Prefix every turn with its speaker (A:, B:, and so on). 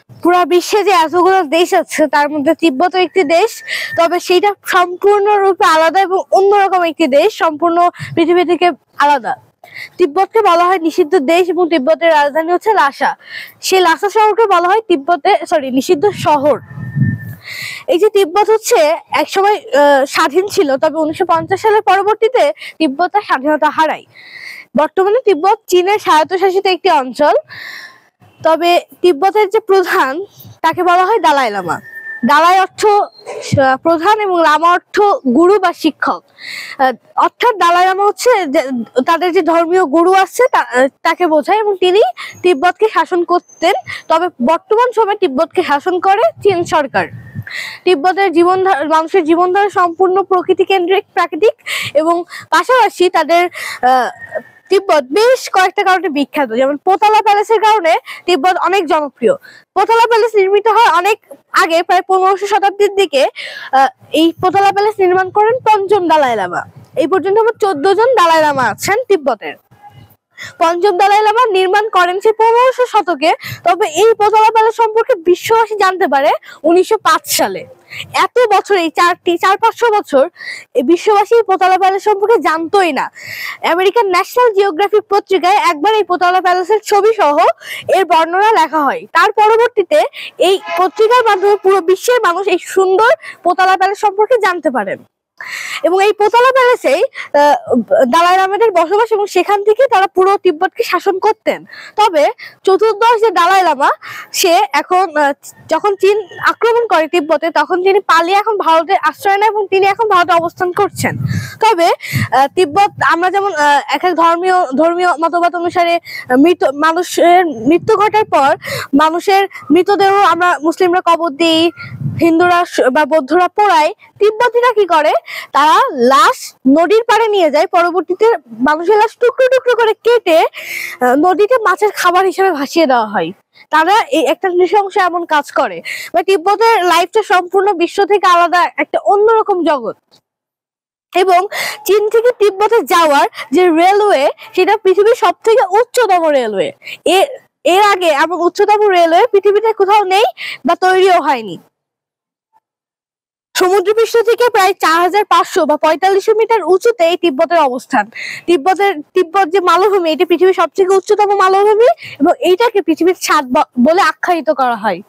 A: পুরা বিশ্বে যে এতগুলো দেশ আছে তার মধ্যে তিব্বত একটি দেশ, তবে সেটা সম্পূর্ণরূপে আলাদা এবং অন্যরকম একটি দেশ, সম্পূর্ণ পৃথিবী থেকে আলাদা। তিব্বতকে বলা হয় নিষিদ্ধ দেশ এবং তিব্বতের রাজধানী হচ্ছে লাসা। সেই লাসা শহরকে বলা হয় নিষিদ্ধ শহর। এই যে তিব্বত হচ্ছে একসময় স্বাধীন ছিল, তবে 1950 সালের পরবর্তীতে তিব্বত তার স্বাধীনতা হারায়। বর্তমানে তিব্বত চীনের স্বায়ত্তশাসিত একটি অঞ্চল। তবে তিব্বতের যে প্রধান তাকে বলা হয় দালাই লামা। দালাই অর্থ প্রধান এবং লামা অর্থ গুরু বা শিক্ষক। অর্থাৎ দালাই লামা হচ্ছে তাদের যে ধর্মীয় গুরু আছে তাকে বোঝায়, এবং তিনি তিব্বতকে শাসন করতেন। তবে বর্তমান সময়ে তিব্বতকে শাসন করে চীন সরকার। তিব্বতের মানুষের জীবনধারা সম্পূর্ণ প্রাকৃতিক এবং পাশাপাশি তাদের তিব্বত বেশ কয়েকটা কারণে বিখ্যাত। যেমন পোতালা প্যালেসের কারণে তিব্বত অনেক জনপ্রিয়। পোতালা প্যালেস নির্মিত হয় অনেক আগে, প্রায় 1500 শতাব্দীর দিকে। এই পোতালা প্যালেস নির্মাণ করেন পঞ্চম দালাই লামা। এই পর্যন্ত 14 জন দালাই লামা আছেন তিব্বতের। পঞ্চম দালাই লামা নির্মাণ করেন সেই 1500 শতকে। তবে এই পোতালা প্যালেস সম্পর্কে বিশ্ববাসী জানতে পারে 1905 সালে। এত বছর, এই 400-500 বছর বিশ্ববাসী পোতালা প্যালেস সম্পর্কে জানতোই না। আমেরিকান ন্যাশনাল জিওগ্রাফিক পত্রিকায় একবার এই পোতালা প্যালেসের ছবি সহ এর বর্ণনা লেখা হয়। তার পরবর্তীতে এই পত্রিকার মাধ্যমে পুরো বিশ্বের মানুষ এই সুন্দর পোতালা প্যালেস সম্পর্কে জানতে পারেন। এবং এই পোতালা প্যালেসেই দালাই লামাদের বসবাস, এবং সেখান থেকে তারা পুরো তিব্বতকে শাসন করতেন। তবে চতুর্দশ যে দালাই লামা, সে এখন যখন চীন আক্রমণ করে তিব্বতে, তখন তিনি পালিয়ে এখন ভারতে আশ্রয় নেয় এবং তিনি এখন ভারতে অবস্থান করছেন। তবে তিব্বত, আমরা যেমন এক এক ধর্মীয় মতবাদ অনুসারে মানুষের মৃত্যু ঘটার পর মানুষের মৃতদেহ আমরা মুসলিমরা কবর দিই, হিন্দুরা বা বৌদ্ধরা পোড়ায়। তিব্বতীরা কি করে, তারা লাশ নদীর পাড়ে নিয়ে যায়। পরবর্তীতে মানুষের লাশ টুকরো টুকরো করে কেটে নদীতে মাছের খাবার হিসেবে ভাসিয়ে দেওয়া হয়। তারা এই একটা নৃশংস এমন কাজ করে। তিব্বতের লাইফটা সম্পূর্ণ বিশ্ব থেকে আলাদা, একটা অন্যরকম জগৎ। এবং চীন থেকে তিব্বতে যাওয়ার যে রেলওয়ে, সেটা পৃথিবীর সব থেকে উচ্চতম রেলওয়ে। এর আগে এমন উচ্চতম রেলওয়ে পৃথিবীতে কোথাও নেই বা তৈরিও হয়নি। সমুদ্রপৃষ্ঠ থেকে প্রায় 4500 বা 4500 মিটার উঁচুতে এই তিব্বতের অবস্থান। তিব্বত যে মালভূমি, এটি পৃথিবীর সবথেকে উচ্চতম মালভূমি এবং এইটাকে পৃথিবীর ছাদ বলে আখ্যায়িত করা হয়।